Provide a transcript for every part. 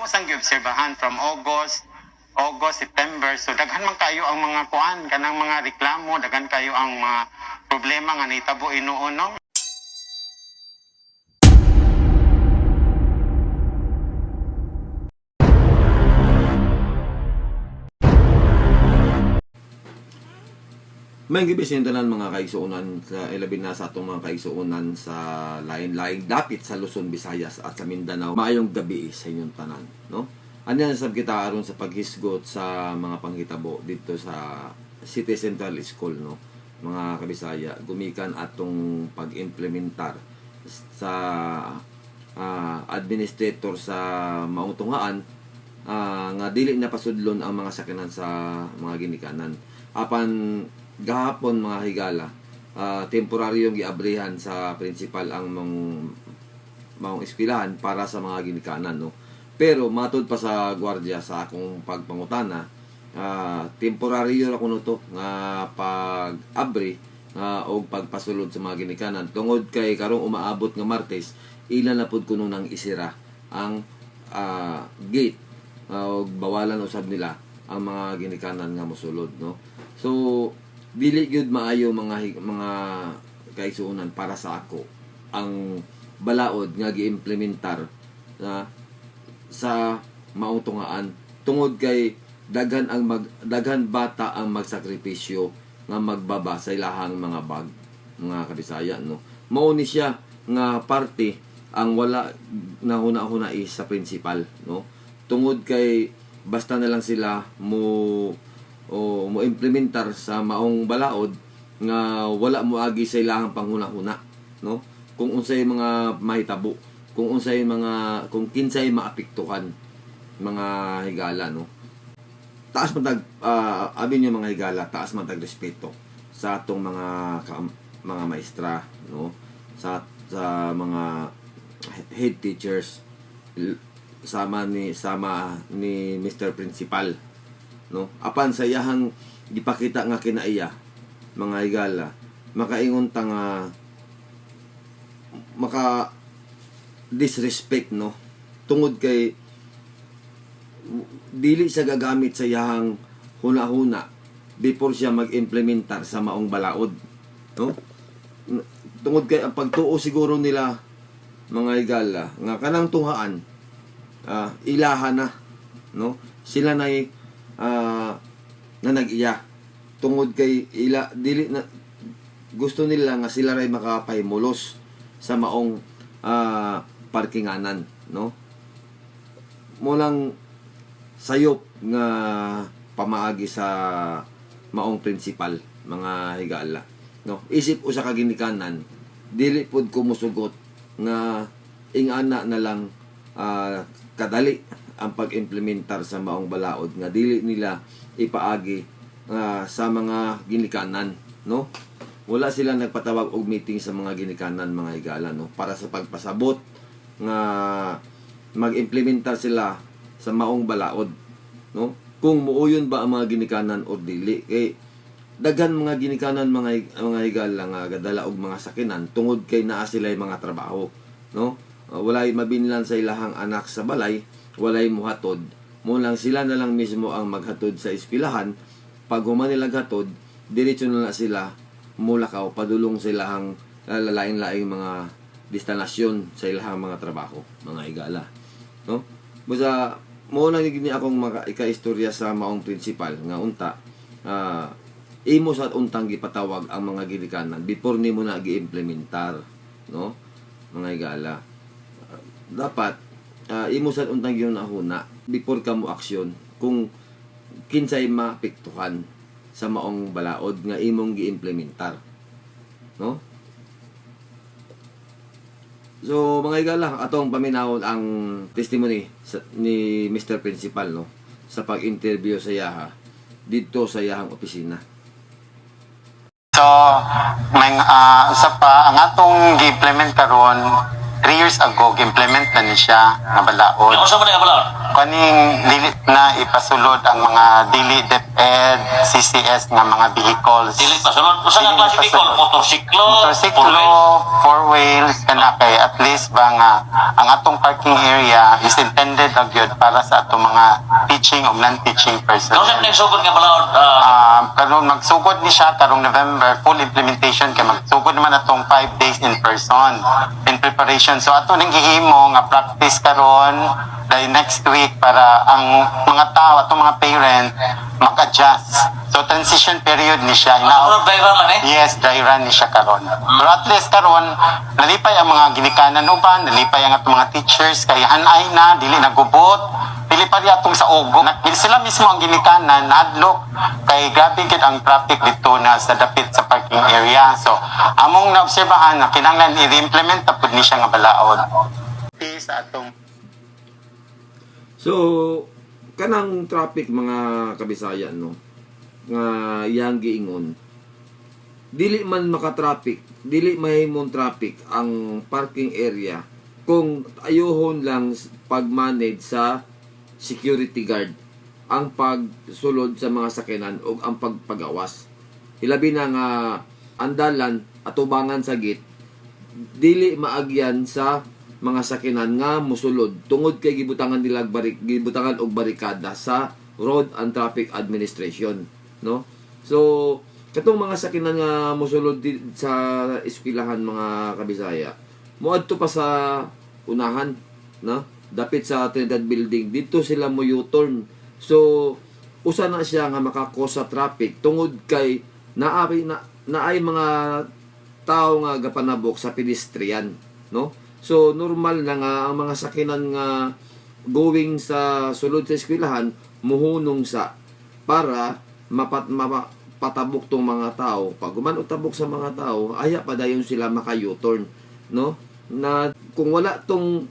sang giobserbahan from August, September. So daghan man kayo ang mga kuan kanang mga reklamo, daghan kayo ang mga problema nga nahitabo inuuno. May gibisin tanan mga kaigsuonan sa ilabin na sa atong mga kaigsuonan sa lain-laing dapit sa Luzon, Visayas at sa Mindanao. Maayong gabi sa inyong tanan, no? Ano yan sab kita aron sa paghisgot sa mga panghitabo dito sa City Central School, no? Mga kabisaya, gumikan atong pag-implementar sa administrator sa maong tungaan nga dili na pasudlon ang mga sakyanan sa mga ginikanan. Apan gahapon mga higala, temporaryong giabrihan sa principal ang maong eskwelahan para sa mga ginikanan, no. Pero matud pa sa gwardiya sa akong pagpangutana, temporaryo ra kuno to nga pag-abri o pagpasulod sa mga ginikanan tungod kay karong umaabot nga Martes ilan na pud kuno nang isira ang gate o bawalan usab nila ang mga ginikanan nga mosulod, no. So dili gyud maayo mga kaigsuonan para sa ako ang balaod nga giimplementar sa maong tungaan tungod kay daghan bata ang magsakripisyo nga magbaba sa ilahang mga bag, mga kabisaya, no. Mao ni siya nga parte ang wala na huna-huna sa principal, no. Tungod kay basta na lang sila mo implementar sa maong balaod nga wala mo agi sa ilahang panghuna-huna, no. Kung unsay mga mahitabo, kung kinsay maapektuhan mga higala, no. Taas man abin yung mga higala, taas man respeto sa atong mga maestra, no, sa mga head teachers, sama ni Mr. Principal, no. Apan sa iyahang gipakita nga kinaiya mga higala, makaingon ta nga maka disrespect, no, tungod kay dili siya gagamit sa iyahang huna-huna before siya mag-implementar sa maong balaod, no. Tungod kay ang pagtuo siguro nila mga higala nga kanang tuhaan ilaha na, no, sila nay na nag-iya tungod kay dili na gusto nila nga sila ray makapahimulos sa maong parkinganan, no. Mulang sayop nga pamaagi sa maong principal mga higala, no. Isip usa ka ginikanan dili pud ko musugot nga ingana na lang kadali ang pag-implementar sa maong balaod nga dili nila ipaagi sa mga ginikanan, no. Wala sila nagpatawag og meeting sa mga ginikanan mga higala, no, para sa pagpasabot nga mag-implementar sila sa maong balaod, no. Kung muuyon ba ang mga ginikanan o dili, kay daghan mga ginikanan mga higala nga gadala og mga sakinan tungod kay naa sila mga trabaho, no. Walay mabinlan sa ilahang anak sa balay, walay muhatod, mo lang sila na lang mismo ang maghatod sa eskwelahan. Pag human nila hatod, diretso na sila mulakaw padulong sa ilahang lalain-laing mga destinasyon sa ilahang mga trabaho mga higala, no. Busa mo lang gini akong ika-istorya sa maong principal nga unta imo sa untang gipatawag ang mga ginikanan before nimo na gi-implementar, no, mga higala. Dapat imo sa untang ginahuna before ka mo aksyon kung kinsay maapektuhan sa maong balaod nga imong gi-implementar, no. So mga higala, atong paminawon ang testimony ni Mr. Principal, no, sa pag-interview sa yaha dito sa yahang opisina. So may sa pa ang atong gi-implement karon 3 years ago implement na ni siya nga balaod. Ano sa man nga balaod? Kaning dili na ipasulod ang mga dili DepEd, CCS nga mga vehicles. Dili pa sunod. Usa nga Dili klase vehicle? pasunod. Motorsiklo? Motorsiklo, four wheels, kana kay at least ba nga ang atong parking area is intended na gyud para sa atong mga teaching o non-teaching personnel. Ano sa nagsugod nga balaod? Karong magsugod ni siya karong November, full implementation kay magsugod naman atong 5 days in person in preparation. So ato ning gihimo nga practice karon dahil next week para ang mga tao atong mga parent mag-adjust. So transition period ni siya. Ano driver lang eh? Yes, dry run ni siya karon. Pero at least karon nalipay ang mga ginikanan uban, nalipay ang atong mga teachers kay hanay na dili nagubot. Dili pa ri atong sa ugo. Sila mismo ang ginikanan nadlok kay grabe gid ang traffic dito na sa dapit sa parking area. So among naobserbahan na kinahanglan i-implement ta pud ni siya nga balaod. Sa atong So, kanang traffic mga kabisayan, no? Nga iyang giingon. Dili man maka-traffic, dili mahimong traffic ang parking area kung ayuhon lang pag-manage sa security guard ang pagsulod sa mga sakyanan o ang pagpagawas. Ilabi na nga andalan at ubangan sa gate, dili maagyan sa mga sakinan nga musulod tungod kay gibutangan nila gibutangan og barikada sa Road and Traffic Administration, no? So katong mga sakinan nga musulod sa eskwelahan mga kabisaya moadto pa sa unahan, no? Dapit sa Trinidad Building dito sila mo U-turn. So usa na siya nga makakos sa traffic tungod kay naay mga tao nga gapanabok sa pedestrian, no? So normal na nga ang mga sakinan nga going sa sulod sa eskwelahan muhunong sa para mapatabok tong mga tao. Pag utabok sa mga tao, aya pa dayon sila maka-U-turn, no? Na kung wala tong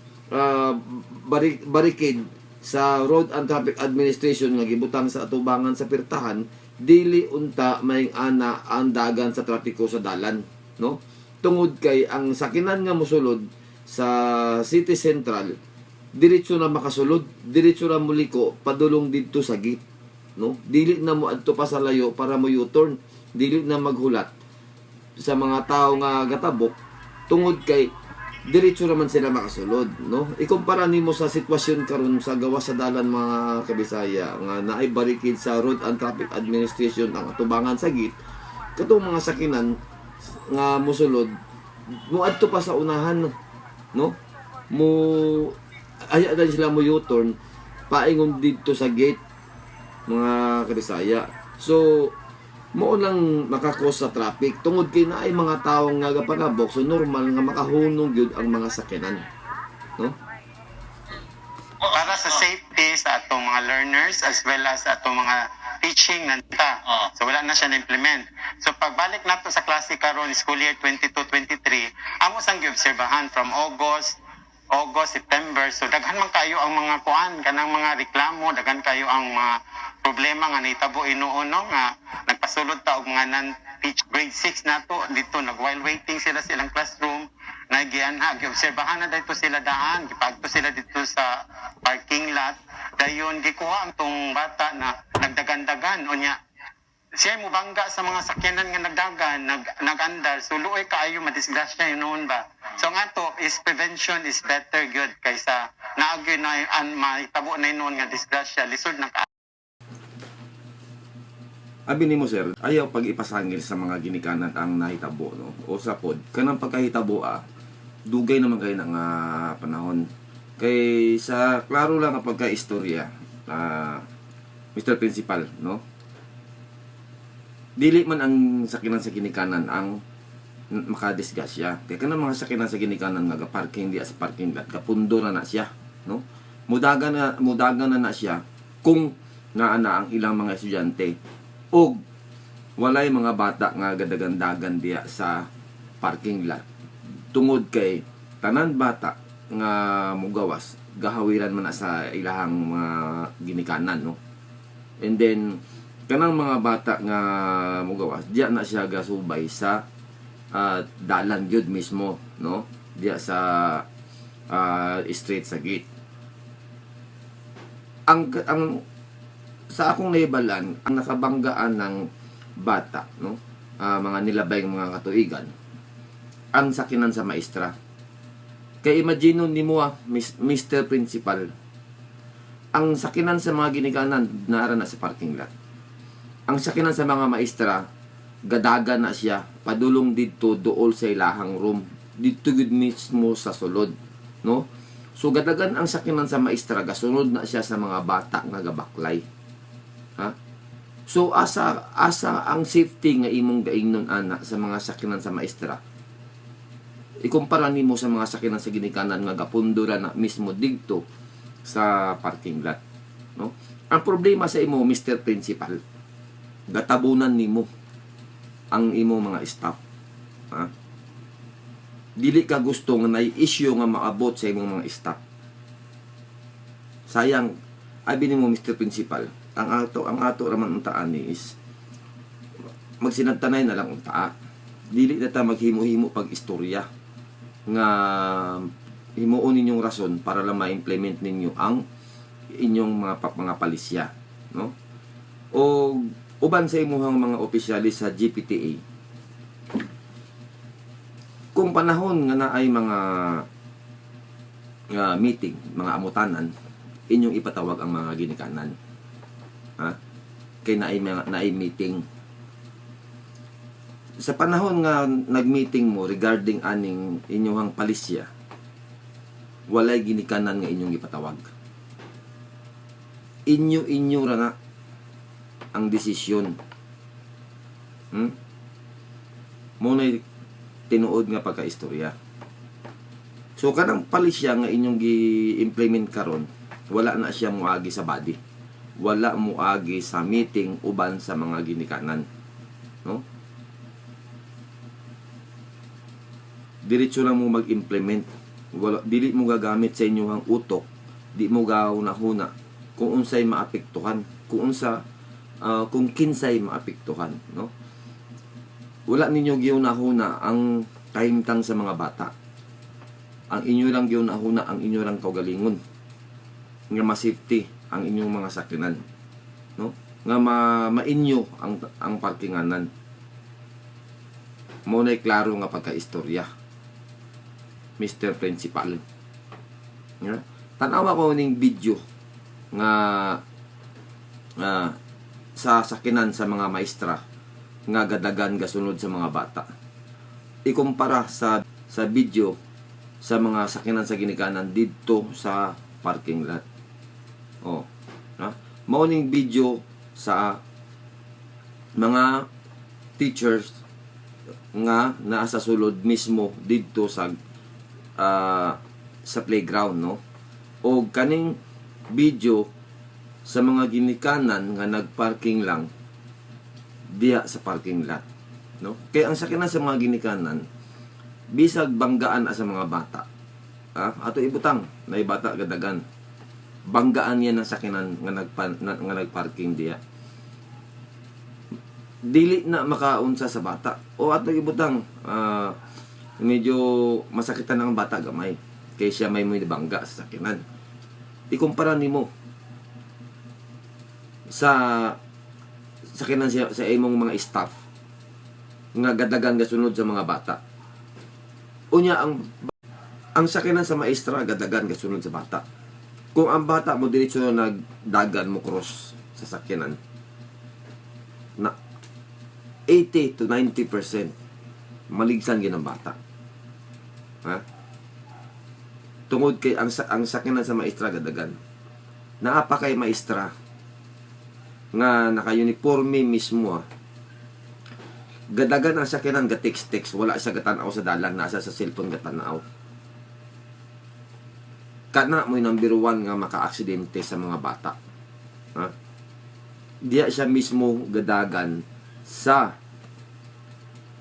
barricade sa Road and Traffic Administration nga gibutang sa atubangan sa pirtahan, dili unta may ana ang dagan sa trapiko sa dalan, no? Tungod kay ang sakinan nga mosulod sa City Central diretso na makasulod, diretso na muliko padulong didto sa gate, no? Dili na mo adto pa sa layo para mo U-turn, dili na maghulat sa mga tao nga gatabok tungod kay diretso naman sila makasulod, no? Ikumpara nimo sa sitwasyon karon sa gawas sa dalan mga kabisaya nga naay barricade sa Road and Traffic Administration ang atubangan sa gate, katong mga sakinan nga musulod muadto pa sa unahan, no? Mo aya dan sila mo U-turn paingon dito sa gate mga kabisaya. So mo lang makakos sa traffic tungod kay naay mga tawo nga gapanabok, so normal nga makahunong gyud ang mga sakyanan, no? para sa safety sa atong mga learners as well as sa atong mga teaching nanta. So wala na siya na-implement. So pagbalik nato sa klase karon school year 22-23, amo sang giobserbahan from August, September. So daghan man kayo ang mga kuan kanang mga reklamo, daghan kayo ang mga problema nga nahitabo inuon no nga nagpasulod ta og mga non-teach grade 6 nato dito while waiting sila sa ilang classroom nagyanha giobserbahan na dito sila daan gipagto sila dito sa parking lot dayon gikuha ang tong bata na nagdagan-dagan unya siya mo bangga sa mga sakyanan nga nagdagan nagandar so luoy kaayo madisgrasya yun ba. So nga to is prevention is better good kaysa naagyo na mahitabo na yun nga disgrasya lisod na Abi nimo sir, ayaw pag ipasangil sa mga ginikanan ang nahitabo, no? O sa pod, kanang pagkahitabo dugay naman kayo ng panahon. Kay sa klaro lang ang pagka-istorya, Mr. Principal, no? Dili man ang sakinan sa ginikanan ang makadisgasya. Kaya kanang mga sakinan sa ginikanan nga parking di sa parking lot, kapundo na siya, no? Mudagan na siya kung naana ang ilang mga estudyante og walay mga bata nga gadagandagan diya sa parking lot tungod kay tanan bata nga mugawas gahawiran man na sa ilahang mga ginikanan, no? And then kanang mga bata nga mugawas diya na siya gasubay sa dalan gyud mismo, no? Diya sa straight sa gate. Ang sa akong naibalan, ang nakabanggaan ng bata, no? Mga nilabay mga katuigan, ang sakinan sa maestra. Kaya imagine nimo Mr. Principal, ang sakinan sa mga ginikanan naara na sa parking lot. Ang sakinan sa mga maestra, gadaga na siya, padulong dito dool sa ilahang room, dito gud mismo sa sulod, no? So gadagan ang sakinan sa maestra, gasunod na siya sa mga bata nga gabaklay. Ha? So asa ang safety nga imong gaingnon ana sa mga sakinan sa maestra. Ikumpara nimo sa mga sakinan sa ginikanan nga gapundura na mismo dito sa parking lot, no? Ang problema sa imo, Mr. Principal, gatabunan nimo ang imo mga staff. Ha? Dili ka gusto nga na-issue nga maabot sa imong mga staff. Sayang, abi nimo Mr. Principal, ang ato raman untaan ni is magsinagtanay na lang untaa. Dili na ta maghimo-himo pag istorya nga himuon ninyong rason para lang ma-implement ninyo ang inyong mga palisya, no? O uban sa imuhang mga opisyalis sa GPTA, kung panahon nga naay mga meeting, mga amutanan, inyong ipatawag ang mga ginikanan. Ha? Kay naay meeting. Sa panahon nga nagmeeting mo regarding aning inyong palisya, walay ginikanan nga inyong ipatawag. Inyo ra na ang desisyon. Muna'y tinuod nga pagkaistorya. So kanang palisya nga inyong gi-implement karon, wala na siya muagi sa body. Wala muagi sa meeting uban sa mga ginikanan, no? Diretso lang mo mag-implement. Wala, dili mo gagamit sa inyong utok, di mo gauna-huna kung unsay maapektuhan, kung kinsay maapektuhan, no? Wala ninyo giuna-huna ang kahimtang sa mga bata. Ang inyo lang giuna-huna ang inyo lang kaugalingon nga ma-safety ang inyong mga sakinan, no? Nga mainyo ang parkinganan. Mo nay klaro nga pagkaistorya, Mr. Principal. Yeah? Tanawa ko ning video nga sa sakinan sa mga maestra nga gadagan gasunod sa mga bata. Ikumpara sa video sa mga sakinan sa ginikanan dito sa parking lot. Oh, ha? Mao ning video sa mga teachers nga naa sa sulod mismo dito sa playground, no? O kaning video sa mga ginikanan nga nagparking lang diya sa parking lot, no? Kaya ang sakinan sa mga ginikanan bisag banggaan sa mga bata. Ato ibutang na bata gadagan. Banggaan yan ang sakinan nga nagparking diya. Dili na makaunsa sa bata. O ato ibutang medyo masakitan ang bata gamay kay siya may bangga sa sakinan. Ikumpara nimo sa sakinan sa imong mga staff nga gadagan gasunod sa mga bata. Unya ang sakinan sa maestra gadagan gasunod sa bata. Kung ang bata mo diretso na nagdagan mo cross sa sakinan, na 80 to 90% maligsan gid ang bata. Ha? Tungod kay ang sakinan sa maestra gadagan. Naapa kay maestra nga naka-uniforme mismo. Gadagan ang sakinan ga text wala siya gatanaw sa dalan, nasa sa cellphone gatanaw. Kana mo number 1 nga maka-aksidente sa mga bata. Ha? Diya siya mismo gadagan sa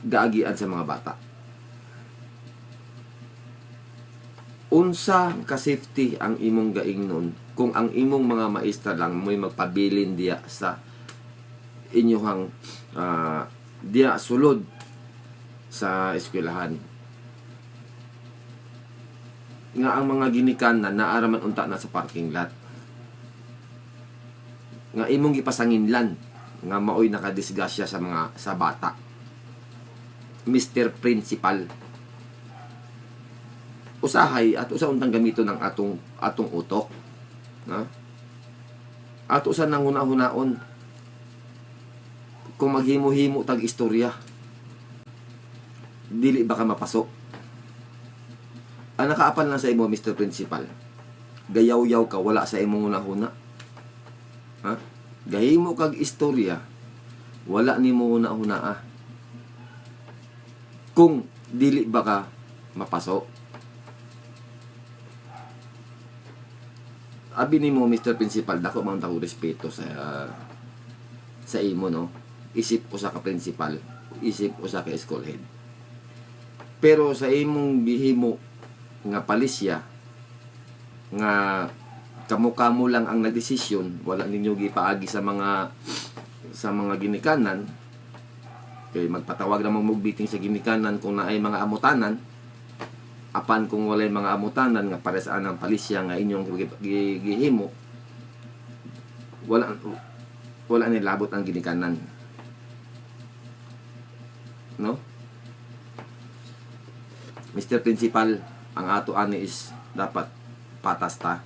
gaagian sa mga bata. Unsa ka safety ang imong gaingnon kung ang imong mga maestra lang mo'y magpabilin diya sa inyong diya sulod sa eskwelahan. nga ang mga ginikanan naaraman unta na sa parking lot. Nga imong gipasanginlan nga maoy nakadisgasya sa bata. Mr. Principal. Usahay at usa untang gamito ng atong utok. Na? At usa nang huna-hunaon kung maghimo-himo tag istorya. Dili baka mapasok. Ang nakaapan lang sa imo, Mr. Principal. Gayaw-yaw ka, wala sa imong huna-huna. Ha? Gahimo kag istorya, wala nimo huna-huna. Kung dili baka mapasok. Abi nimo, Mr. Principal, dako man ta ko respeto sa imo, no? Isip usa ka principal, isip usa ka school head. Pero sa imong gihimo nga palisya nga kamo-kamo lang ang nagdesisyon, wala ninyo gipaagi sa mga ginikanan, kay magpatawag na mong meeting sa ginikanan kung naay mga amutanan, apan kung walay mga amutanan nga para saan ang palisya nga inyong gihimo, wala nilabot ang ginikanan, no? Mr. Principal, ang ato ani is dapat patas ta.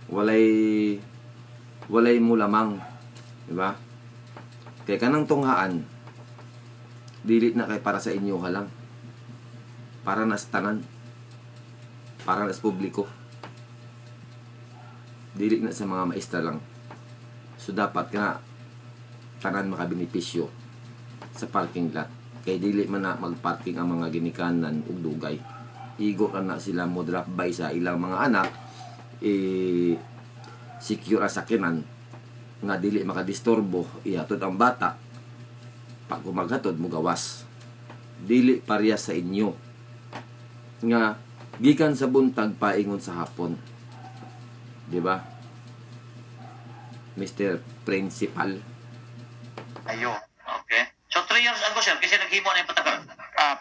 Walay mo lamang, di ba? Kay kanang tunghaan, dili na kay para sa inyo ha lang. Para nas tanan. Para nas publiko. Dili na sa mga maestra lang. So dapat nga tanan makabenepisyo sa parking lot. Kay dili man na magparking ang mga ginikanan ug dugay. Igo ka na sila mo drop by sa ilang mga anak, secure ang sakyanan nga dili makadisturbo, ihatod ang bata. Pag kumaghatod mo gawas. Dili parehas sa inyo nga gikan sa buntag paingon sa hapon. Di ba? Mr. Principal. Ayo. Okay. So 3 years ago, sir, kasi naghimo na yung patakaran.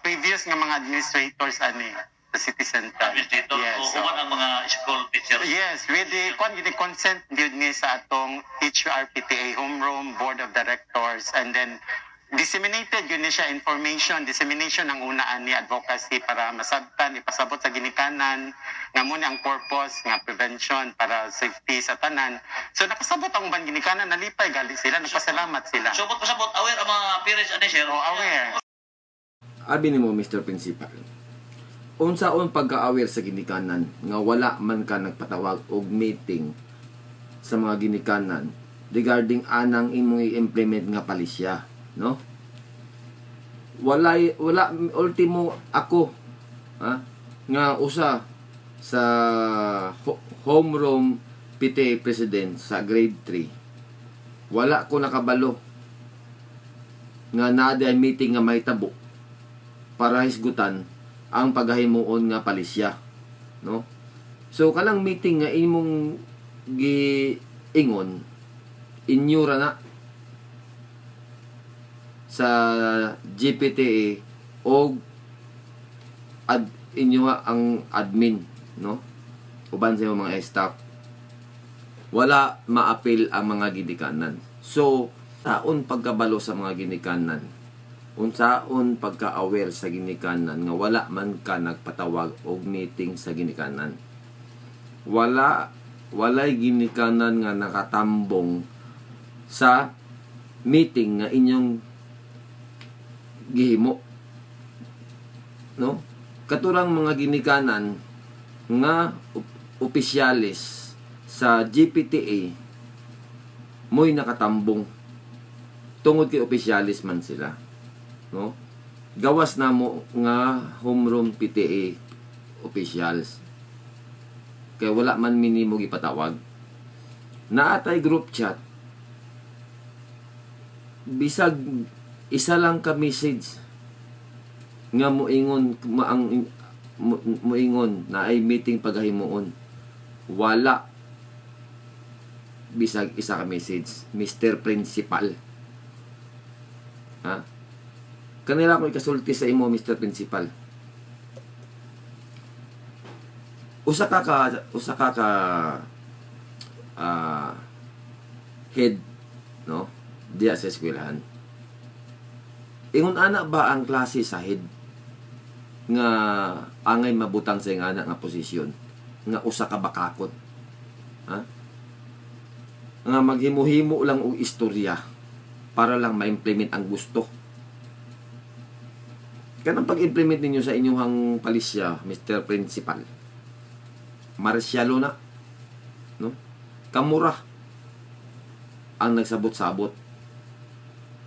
Previous nga mga administrators ani sa City Center. Administrator, Yes. o human ang mga school teachers. Yes, with the consent gyud ni sa atong HRPTA Homeroom Board of Directors, and then disseminated yun ni siya dissemination ang unaan ni advocacy para masabtan, ipasabot sa ginikanan nga muna ang purpose nga prevention para safety sa tanan. So nakasabot ang uban ginikanan, nalipay gali sila, nagpasalamat sila. So, ba't pasabot, aware ang mga parents, ani, sir? Aware. Abi nimo, Mr. Principal. Unsaon pagka-aware sa ginikanan nga wala man ka nagpatawag og meeting sa mga ginikanan regarding anang imong i-implement nga palisya, no? Wala ultimo ako nga usa sa homeroom PTA president sa grade 3. Wala ko nakabalo nga nada meeting nga may tabo para hisgutan ang paghahimuon nga palisya, no? So kanang meeting nga imong giingon inyo ra na sa GPTA o inyo nga ang admin, no? Uban sa mga staff, wala maapil ang mga ginikanan. So taon pagkabalo sa mga ginikanan, unsaon pagka-aware sa ginikanan nga wala man ka nagpatawag og meeting sa ginikanan. Walay ginikanan nga nakatambong sa meeting nga inyong gihimo, no? Katurang mga ginikanan nga opisyalis sa GPTA mo'y nakatambong tungod kay opisyalis man sila, no? Gawas na mo nga homeroom PTA officials kay wala man minimo gipatawag. Naatay group chat, bisag isa lang ka message nga moingon na ay meeting paghahimuon, wala bisag isa ka message, Mr. Principal. Ha? Kanila ko ikasulti sa imo, Mr. Principal. usa ka ah, head, no, diya sa eskwelahan. Ingon ana ba ang klase sa head nga angay mabutang sa iyang anak nga posisyon nga usa ka bakakot, ha, nga maghimo-himo lang og istorya para lang ma-implement ang gusto. Kanang pag-implement ninyo sa inyong palisya, Mr. Principal, marsyalo na, no? Kamura ang nagsabot-sabot.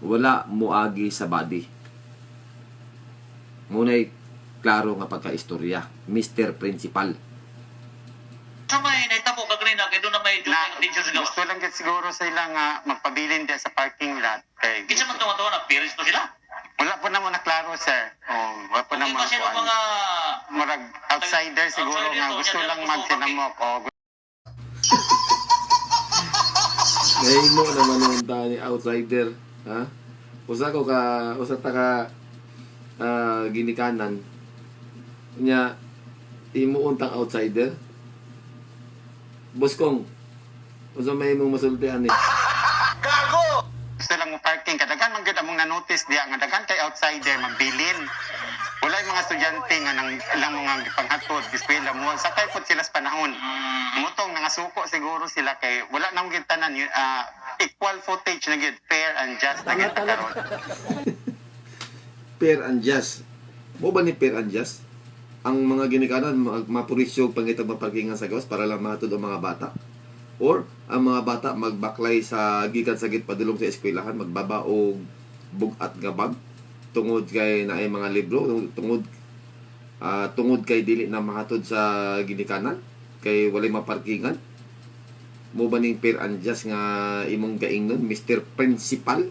Wala moagi sa body. Muna'y klaro nga pagka-istorya, Mr. Principal. Sa may naitabo ka rin na, kaya doon na may Na, teacher sa gawas. gusto lang gid siguro sila nga magpabilin diya sa parking lot. Kay, Kinsa man tuwa na, parents to sila. wala po naman na klaro, sir. Oh, wala po Okay naman ba sila kuan. mga... Murag outsider siguro Outsider nga to, gusto yan, lang gusto magsinamok. O, Nahimo naman yung tani outsider, ha? Usa ta ka ginikanan nya imo untang outsider. Boss Kong, usa may imong masultian ni. gusto lang mo parking. Kadagan man gud among na-notice diya nga daghan kay outsider magbilin. Wala yung mga estudyante nga nang ilang mga panghatod, eskwela mo. Sakay po sila sa panahon. Mutong nangasuko siguro sila kay wala nang gintanan equal footage na gid, fair and just na gid karon. Fair and just. Mo ba ni fair and just? Ang mga ginikanan mapurisyo pangitag maparkingan sa gawas para lang matud ang mga bata. Or ang mga bata magbaklay sa gikan sa git padulong sa eskwelahan, magbaba og bugat nga bag tungod kay naay mga libro, tungod kay dili na mahatod sa ginikanan kay walay maparkingan. Mo ba ning fair and just nga imong gaingnon, Mr. Principal?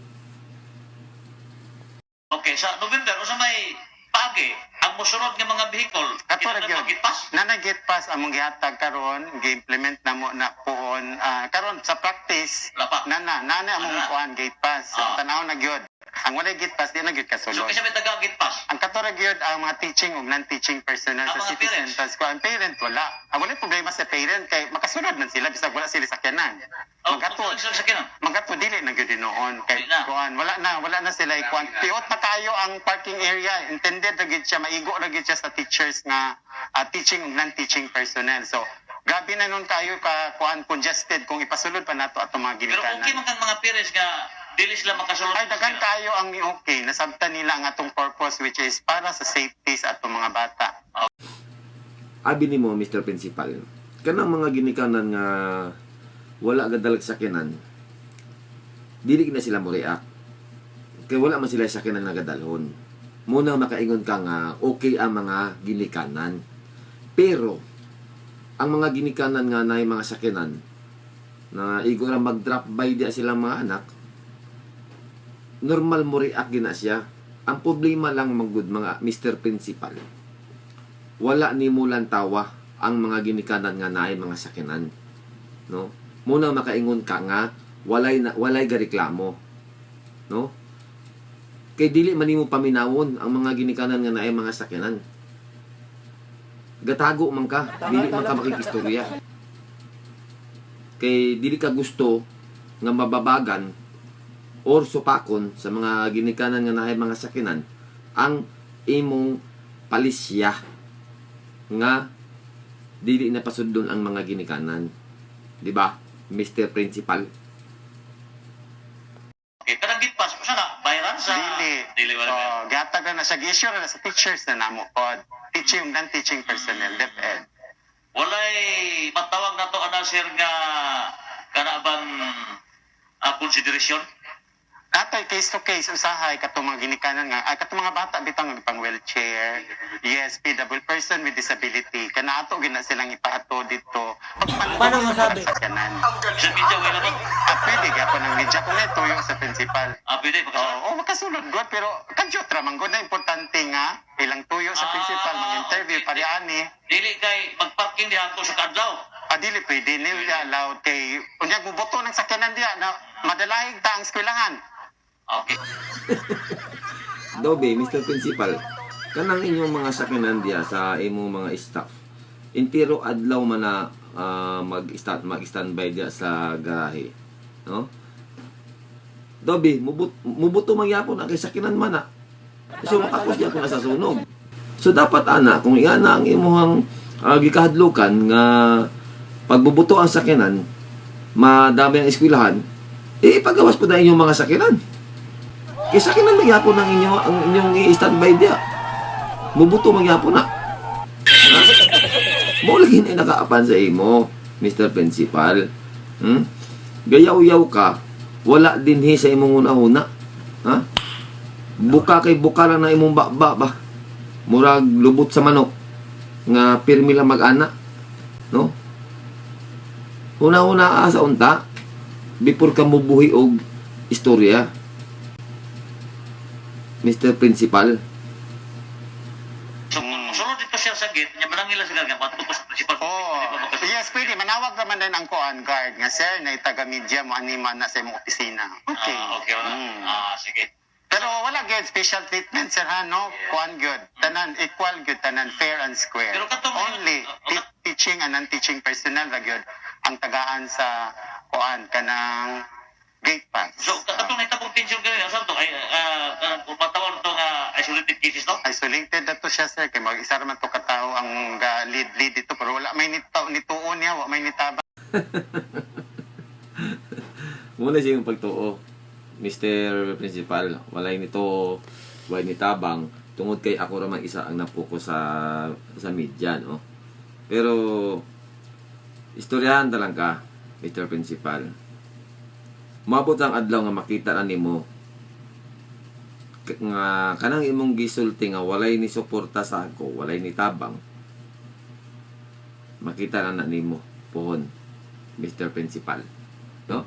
Okay, sa November, o sa may paagi, ang musunod ng mga vehicle, Ato ra kinahanglan gyud. magitpas. Nanagit pass among gihatag karon, gi-implement na mo na poon karon sa practice. Lapa. Nana among Nana. kuan gate pass. Ah. Tanaw na gyud. Ang wala gate pass di na gyud So, kasulod. kasi may taga-gitpas. Ang katora gyud ang mga teaching ug non-teaching personnel Ang sa mga city parents. centers ko. Ang parent wala. Ang wala problema sa parent kay makasunod man sila bisag wala sila sakyanan. Oh, Magatod. sa sakinan. Magatod dili na gyud noon kay Dili na. kuan wala na sila kuan. Piot na kayo ang parking area. Intended ra gyud siya, maigo ra gyud siya sa teachers nga teaching ug non-teaching personnel. So gabi na nun kayo ka kuan congested kung ipasulod pa nato ato mga Pero ginikanan. okay man kang mga parents nga dili sila makasulod. Ay, daghan kayo ang okay. Nasabtan nila ang atong purpose which is para sa safety sa atong mga bata. Abi nimo, Mr. Principal, kanang mga ginikanan nga wala gadalag sakyanan, dili na sila mo react. Kay wala man sila sakyanan nga gadalhon. Muna makaingon ka nga okay ang mga ginikanan. Pero ang mga ginikanan nga naay mga sakyanan na igo ra mag-drop by di sila mga anak, normal mo react gina siya. Ang problema lang magud mga Mr. Principal, wala ni mulan tawa ang mga ginikanan nga naay mga sakyanan, no? Muna makaingon ka nga walay gareklamo, no? Kay dili man nimo paminawon ang mga ginikanan nga naay mga sakyanan. Gatago man ka, dili man ka makikistorya. Kay dili ka gusto nga mababagan or supakon sa mga ginikanan nga naay mga sakyanan ang imong palisya nga dili na pasudlon ang mga ginikanan. Di ba, Mr. Principal? Okay, kanang gitpas, usa na, bayaran sa... Dili wala. Gatag na siya. Gi-issue na sa teachers na namo pod. Teaching non-teaching personnel, DepEd. Walay matawag na to ana sir nga kanabang konsiderasyon. Natay case to case usahay katong mga ginikanan nga katong mga bata bitang pang wheelchair, yes, PW person with disability kana ato gina silang ipahato dito. Paano masabi? Sa kanan. Sa media wala ba? Pwede gyapon ng media kung tuyo sa principal. Pwede pagkasunod. Oo, makasulod god pero kadyot ra man god na importante nga ilang tuyo sa principal mag-interview Okay. pariani. Dili kay magparking diha to sa kadlaw. Dili pwede nila allowed kay unya guboto ng sakyanan diya na madalahig ta ang eskwelahan. Okay. Dobe, Mr. Principal, kanang inyong mga sakyanan diya sa imong mga staff, Intiro adlaw man na mag-standby diya sa garahe. No? Dobi, mubuto mangyapon na kay sakinan man na. So makapos diya ko na sa sunog. So dapat ana kung iyan na ang imuhang gikahadlukan nga pagbubuto ang sakinan, madami ang eskwelahan, ipagawas po na inyong mga sakinan. Kay sakinan mangyapon ang inyong i-standby diya. Mubuto mangyapon na. Mo lagi na nakaapan sa imo, Mr. Principal. Gayaw-yaw ka, wala dinhi sa imong una-una. Ha? Buka kay buka lang na imong ba. Murag lubot sa manok nga pirmi lang mag-ana. No? Una-una sa unta before ka mubuhi og istorya. Mr. Principal. So, sunod dito siya sa gate, niya malangila sa gagawin, patupos principal. Yes, pwede. Manawag naman din ang kuan guard nga, sir, na taga-media mo anima na sa imong opisina. Okay. Okay, wala. Sige. Pero wala gyud special treatment, sir, ha, no? Kuan gyud. Tanan, equal gyud, tanan, fair and square. Pero katong- Only teaching and non-teaching personnel ra gyud ang tagaan sa kuan kanang gate pass. So, katong naitabong pension ganyan, saan to? Ay, matawag to nga isolated cases, no? Isolated na to siya, sir, kay mag-isa naman to katao ang lead dito, pero wala may nituon niya, wala may nitaba. Muna siya yung pagtuo, Mr. Principal. Walay nito, walay nitabang. Tungod kay ako ramang isa ang napuko sa media, no? Pero, istoryahan talang ka, Mr. Principal. Mabot ang adlaw nga makita na nimo nga kanang imong gisulti nga walay ni suporta sa ako, walay ni tabang. Makita na nimo pohon, Mr. Principal. No?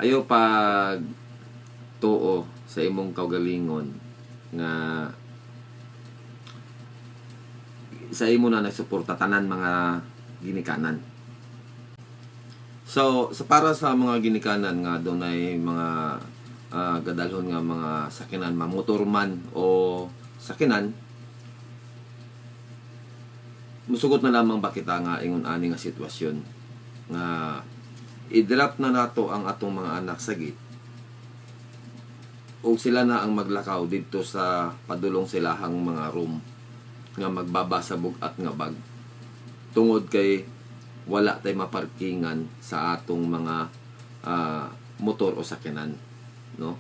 Ayo pag tuo sa imong kaugalingon nga sa imo na nagsuporta tanan mga ginikanan. So para sa mga ginikanan nga dunay mga gadalhon nga mga sakinan, motor man o sakinan, musugot na lamang ba kita nga ingon ani nga sitwasyon nga i-drop na nato ang atong mga anak sa gate o sila na ang maglakaw dito sa padulong silahang mga room nga magbabasabog at nga bag tungod kay wala tay maparkingan sa atong mga motor o sakinan, no?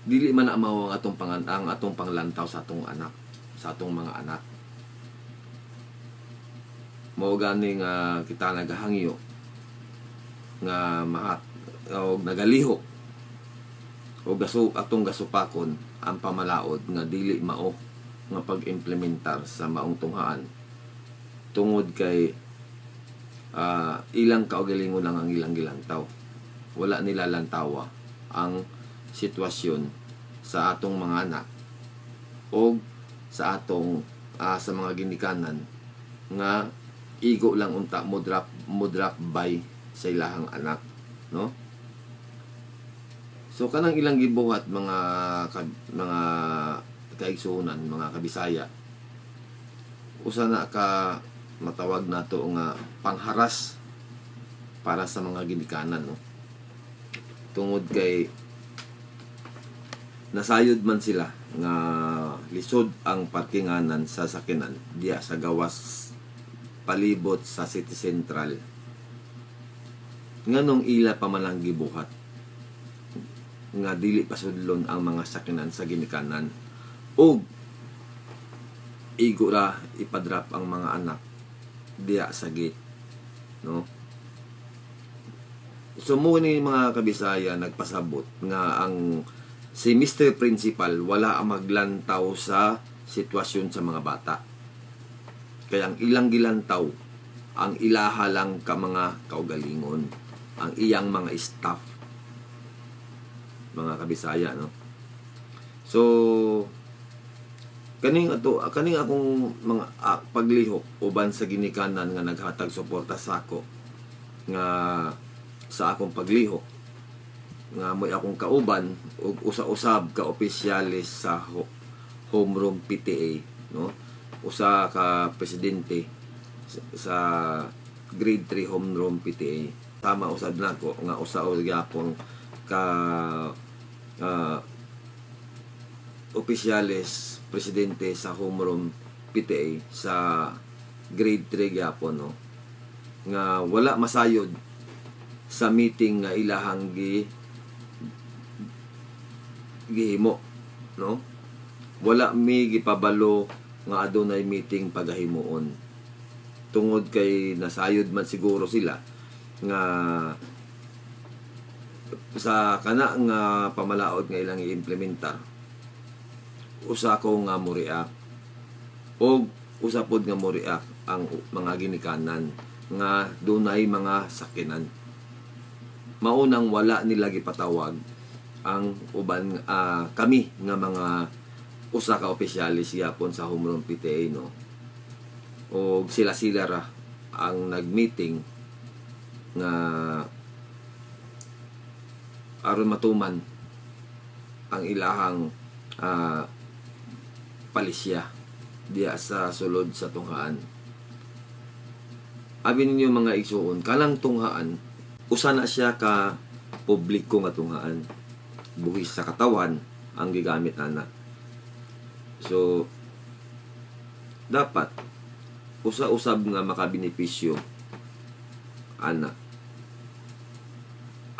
Dili man na mao ang atong panglantaw sa atong anak, sa atong mga anak. Mao gani nga kita nagahangyo nga o nagalihok o atong gasupakon ang pamalaod nga dili mao nga pag-implementar sa maong tunghaan tungod kay ilang kaugalingon lang ang ilang gilantaw. Wala nila lantawa ang sitwasyon sa atong mga anak o sa atong sa mga ginikanan nga igo lang unta mo drop by sa ilahang anak, no? So kanang ilang gibuhat mga kaigsunan, mga kabisaya, usa na ka matawag nato nga pangharas para sa mga ginikanan, no? Tungod kay nasayod man sila nga lisod ang parkinganan sa sakinan diya sa gawas palibot sa City Central nganong ila pa man lang gibuhat nga dili pasudlon ang mga sakinan sa ginikanan ug igo ra ipadrap ang mga anak diya sa gate, no? So mo ni mga kabisaya nagpasabot nga ang si Mr. Principal wala ang maglantaw sa sitwasyon sa mga bata. Kaya ang ilang gilantaw ang ilaha lang ka mga kaugalingon, ang iyang mga staff, mga kabisaya, no? So kaning akong mga paglihok uban sa ginikanan nga naghatag suporta sa ako nga sa akong paglihok nga mo'y akong kauban ug usa-usab ka opisyalis sa homeroom PTA, no? Usa ka presidente sa grade 3 homeroom PTA. Tama usad nako nga usa og gyapon ka opisyales presidente sa homeroom PTA sa grade 3 gyapon, no? Nga wala masayod sa meeting nga ilahang gihimo, no? Wala mi gipabalo nga adunay meeting pagahimuon. Tungod kay nasayod man siguro sila nga sa kana nga pamalaod nga ilang i-implementar. Usa ko nga moriak o usa pod nga moriak ang mga ginikanan nga dunay mga sakinan. Maunang wala nila gipatawag ang uban kami nga mga usa ka opisyalis yapon sa homeroom PTA, no? O sila ra ang nagmeeting nga aron matuman ang ilahang palisya diya sa sulod sa tunghaan. Abi ninyo mga igsuon, kanang tunghaan usa na siya ka publiko nga tunghaan. Buhis sa katawan ang gigamit ana. So dapat usa-usab nga makabenepisyo ana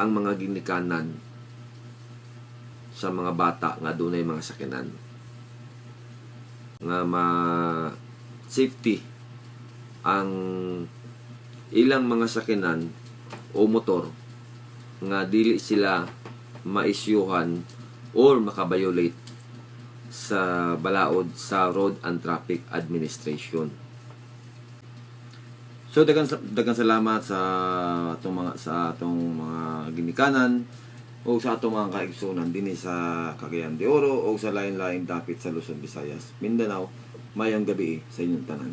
ang mga ginikanan sa mga bata nga dunay mga sakinan nga safety ang ilang mga sakinan o motor nga dili sila maisyuhan or makabiolate sa balaod sa Road and Traffic Administration. So daghang salamat sa atong mga ginikanan o sa atong mga kaigsunan dinhi sa Cagayan de Oro o sa lain-lain dapit sa Luzon, Visayas, Mindanao. Mayong gabi sa inyong tanan.